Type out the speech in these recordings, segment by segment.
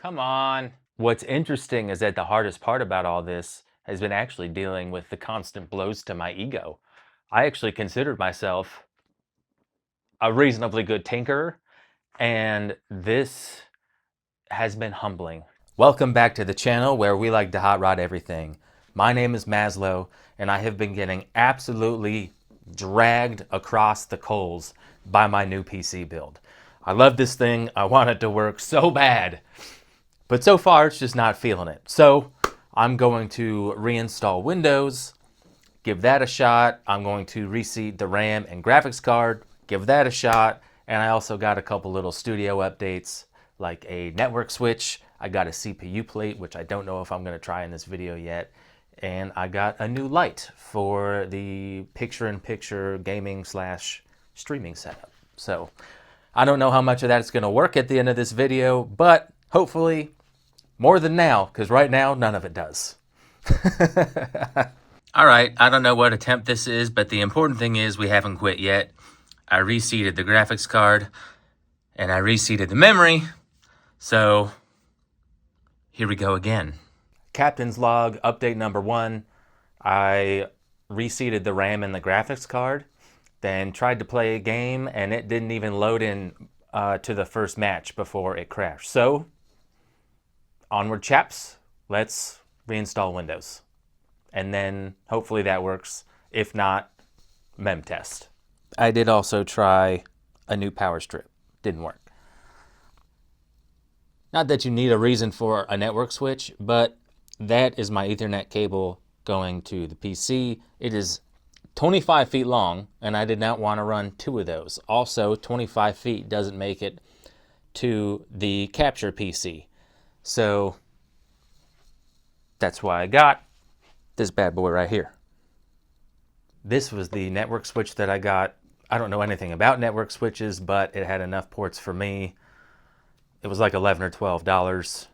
Come on. What's interesting is that the hardest part about all this has been actually dealing with the constant blows to my ego. I actually considered myself a reasonably good tinkerer, and this has been humbling. Welcome back to the channel where we like to hot rod everything. My name is Maslow, and I have been getting absolutely dragged across the coals by my new PC build. I love this thing. I want it to work so bad. But so far, it's just not feeling it. So I'm going to reinstall Windows, give that a shot. I'm going to reseat the RAM and graphics card, give that a shot. And I also got a couple little studio updates, like a network switch. I got a CPU plate, which I don't know if I'm going to try in this video yet. And I got a new light for the picture-in-picture gaming / streaming setup. So I don't know how much of that is going to work at the end of this video, but hopefully more than now, because right now, none of it does. All right, I don't know what attempt this is, but the important thing is we haven't quit yet. I reseated the graphics card, and I reseated the memory, so here we go again. Captain's log, update number 1. I reseated the RAM and the graphics card, then tried to play a game, and it didn't even load in to the first match before it crashed. So onward, chaps, let's reinstall Windows. And then hopefully that works. If not, mem test. I did also try a new power strip. Didn't work. Not that you need a reason for a network switch, but that is my Ethernet cable going to the PC. It is 25 feet long, and I did not want to run 2 of those. Also, 25 feet doesn't make it to the capture PC. So that's why I got this bad boy right here. This was the network switch that I got. I don't know anything about network switches, but it had enough ports for me. It was like $11 or $12.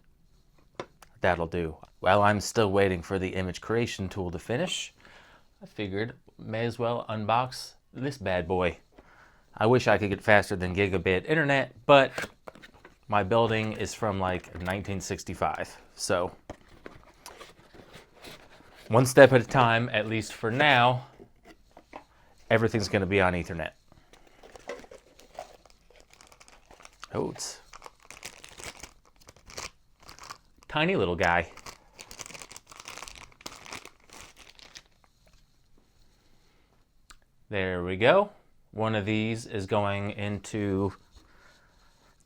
That'll do. While I'm still waiting for the image creation tool to finish, I figured may as well unbox this bad boy. I wish I could get faster than gigabit internet, but my building is from like 1965, so one step at a time, at least for now. Everything's going to be on Ethernet. Oh, it's tiny little guy. There we go. One of these is going into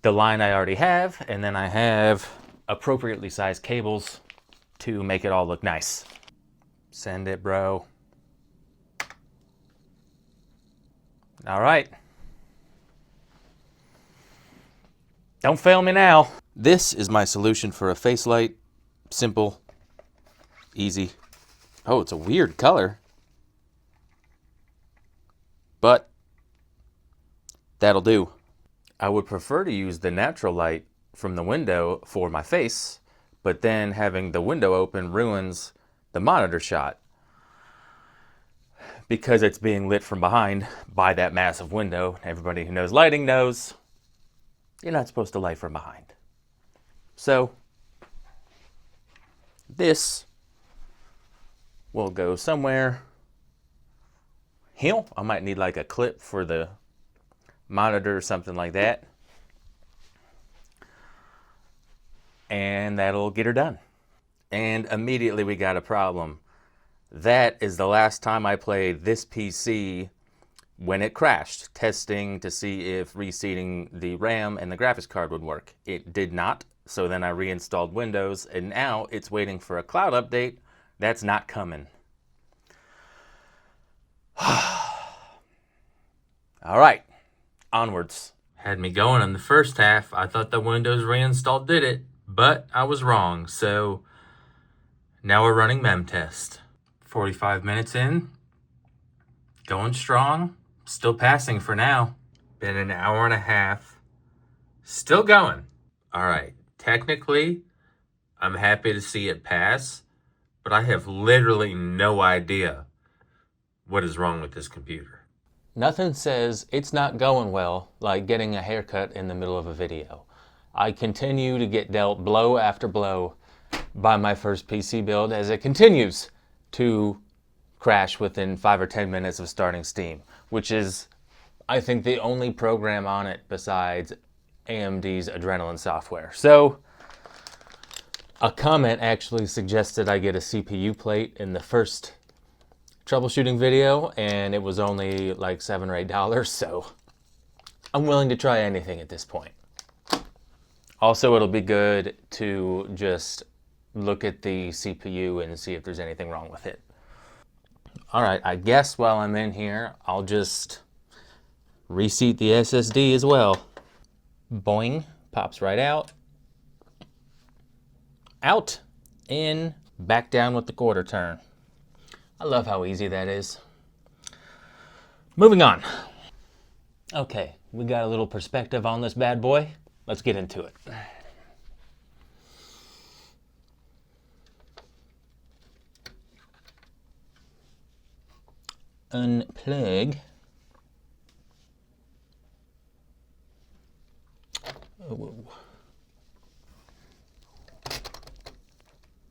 the line I already have, and then I have appropriately sized cables to make it all look nice. Send it, bro. All right. Don't fail me now. This is my solution for a face light. Simple, easy. Oh, it's a weird color, but that'll do. I would prefer to use the natural light from the window for my face, but then having the window open ruins the monitor shot because it's being lit from behind by that massive window. Everybody who knows lighting knows you're not supposed to light from behind. So this will go somewhere here. I might need like a clip for the monitor or something like that, and that'll get her done. And immediately we got a problem. That is the last time I played this PC when it crashed, testing to see if reseating the RAM and the graphics card would work. It did not, so then I reinstalled Windows, and now it's waiting for a cloud update that's not coming. All right. Onwards. Had me going in the first half. I thought the Windows reinstall did it, but I was wrong. So now we're running mem test. 45 minutes in, going strong, still passing for now. Been an hour and a half, still going. All right, technically, I'm happy to see it pass, but I have literally no idea what is wrong with this computer. Nothing says it's not going well like getting a haircut in the middle of a video. I continue to get dealt blow after blow by my first PC build as it continues to crash within 5 or 10 minutes of starting Steam, which is, I think, the only program on it besides AMD's Adrenalin software. So a comment actually suggested I get a CPU plate in the first troubleshooting video, and it was only like $7 or $8, so I'm willing to try anything at this point. Also, it'll be good to just look at the CPU and see if there's anything wrong with it. All right, I guess while I'm in here, I'll just reseat the SSD as well. Boing, pops right out. Out, in, back down with the quarter turn. I love how easy that is. Moving on. Okay, we got a little perspective on this bad boy. Let's get into it. Unplug. Oh.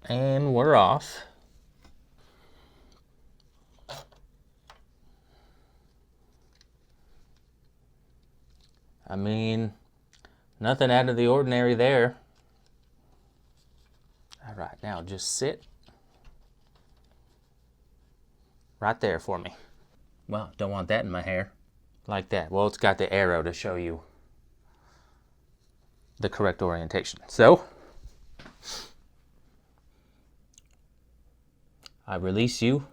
And we're off. I mean, nothing out of the ordinary there. All right, now just sit right there for me. Well, don't want that in my hair. Like that. Well, it's got the arrow to show you the correct orientation. So, I release you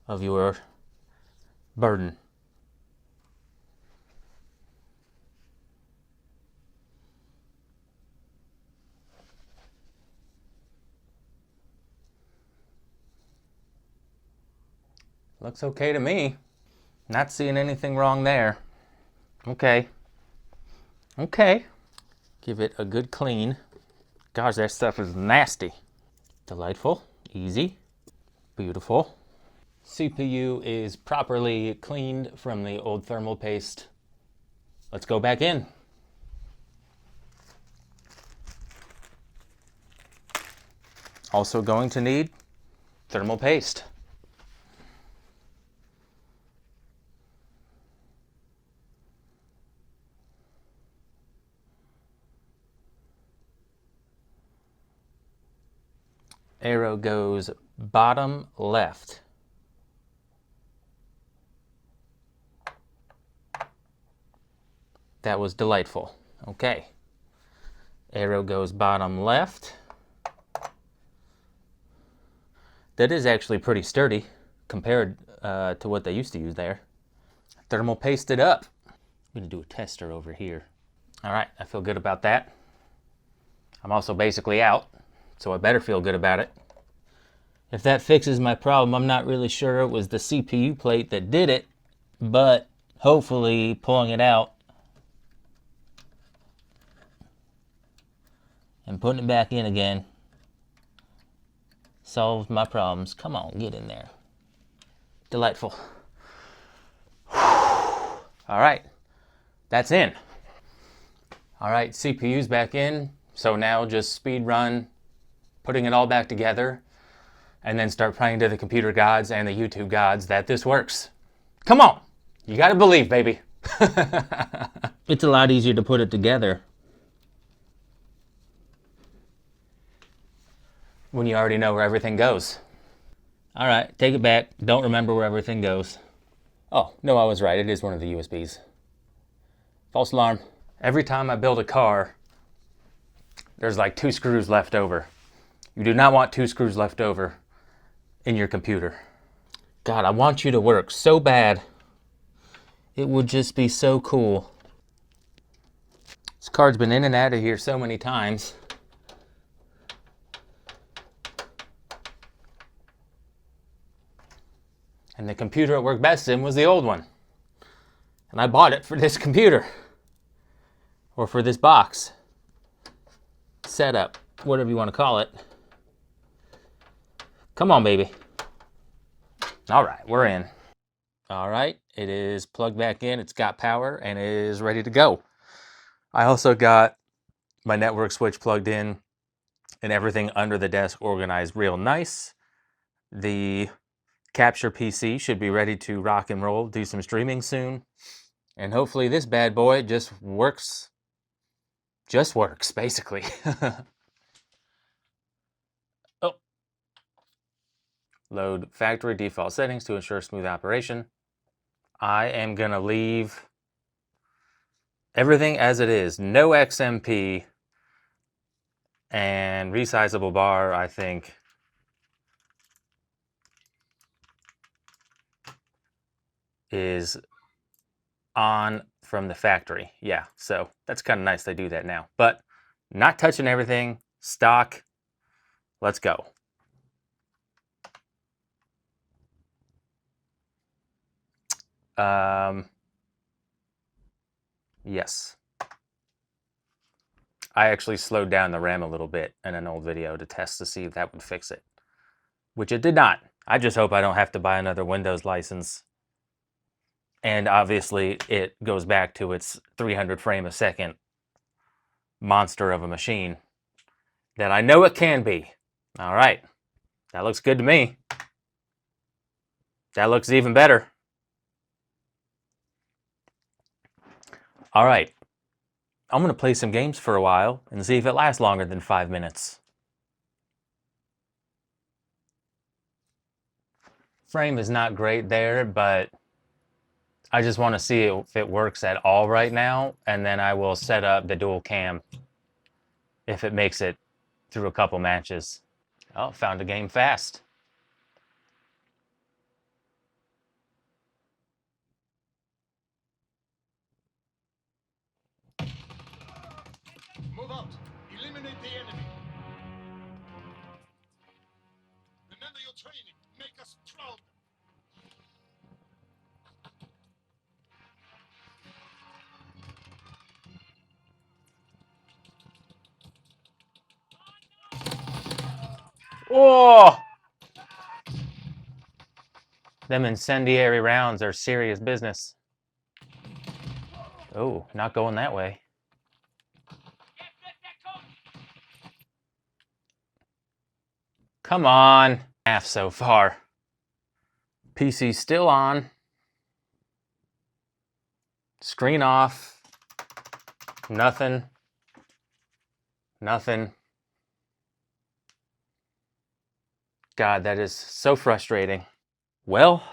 of your burden. Looks okay to me. Not seeing anything wrong there. Okay. Okay. Give it a good clean. Gosh, that stuff is nasty. Delightful. Easy. Beautiful. CPU is properly cleaned from the old thermal paste. Let's go back in. Also going to need thermal paste. Arrow goes bottom left. That was delightful. Okay. Arrow goes bottom left. That is actually pretty sturdy compared to what they used to use there. Thermal paste it up. I'm going to do a tester over here. All right, I feel good about that. I'm also basically out, so I better feel good about it. If that fixes my problem, I'm not really sure it was the CPU plate that did it, but hopefully pulling it out and putting it back in again solves my problems. Come on, get in there. Delightful. All right, that's in. All right, CPU's back in. So now just speed run, putting it all back together, and then start praying to the computer gods and the YouTube gods that this works. Come on, you gotta believe, baby. It's a lot easier to put it together when you already know where everything goes. All right, take it back. Don't remember where everything goes. Oh, no, I was right. It is one of the USBs. False alarm. Every time I build a car, there's like 2 screws left over. You do not want 2 screws left over in your computer. God, I want you to work so bad. It would just be so cool. This card's been in and out of here so many times. And the computer it worked best in was the old one. And I bought it for this computer. Or for this box. Setup, whatever you want to call it. Come on, baby. All right, we're in. All right, it is plugged back in. It's got power and it is ready to go. I also got my network switch plugged in and everything under the desk organized real nice. The capture PC should be ready to rock and roll, do some streaming soon. And hopefully this bad boy just works, basically. Oh. Load factory default settings to ensure smooth operation. I am gonna leave everything as it is. No XMP and resizable bar, I think, is on from the factory. Yeah, so that's kind of nice they do that now. But not touching everything, stock. Let's go. Yes. I actually slowed down the RAM a little bit in an old video to test to see if that would fix it, which it did not. I just hope I don't have to buy another Windows license. And obviously it goes back to its 300 frame a second monster of a machine that I know it can be. All right, that looks good to me. That looks even better. All right, I'm gonna play some games for a while and see if it lasts longer than 5 minutes. Frame is not great there, but I just want to see if it works at all right now, and then I will set up the dual cam if it makes it through a couple matches. Oh, found a game fast. Move out. Eliminate the enemy. Remember your training. Make us proud. Oh! Them incendiary rounds are serious business. Oh, not going that way. Come on. Half so far. PC still on. Screen off. Nothing. Nothing. God, that is so frustrating. Well,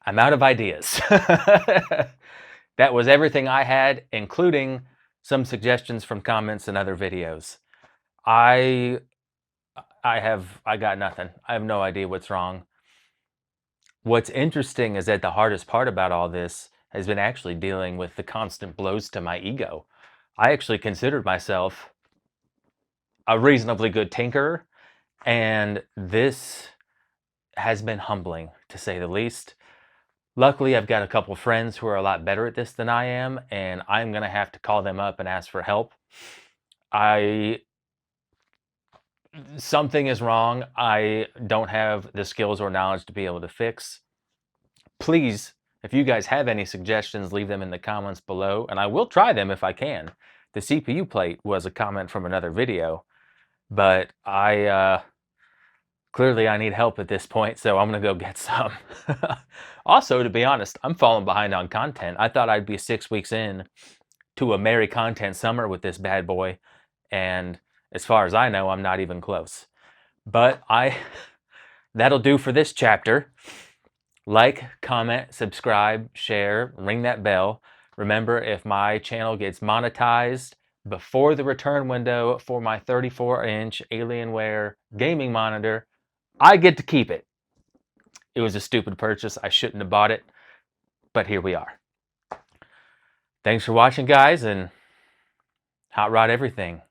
I'm out of ideas. That was everything I had, including some suggestions from comments and other videos. I got nothing. I have no idea what's wrong. What's interesting is that the hardest part about all this has been actually dealing with the constant blows to my ego. I actually considered myself a reasonably good tinkerer, and this has been humbling, to say the least. Luckily, I've got a couple friends who are a lot better at this than I am, and I'm going to have to call them up and ask for help. Something is wrong. I don't have the skills or knowledge to be able to fix. Please, if you guys have any suggestions, leave them in the comments below, and I will try them if I can. The CPU plate was a comment from another video, but clearly I need help at this point, so I'm gonna go get some. Also, to be honest, I'm falling behind on content. I thought I'd be 6 weeks in to a merry content summer with this bad boy, and as far as I know, I'm not even close. But that'll do for this chapter. Like, comment, subscribe, share, ring that bell. Remember, if my channel gets monetized before the return window for my 34-inch Alienware gaming monitor, I get to keep it. It was a stupid purchase. I shouldn't have bought it, but here we are. Thanks for watching, guys, and hot rod everything.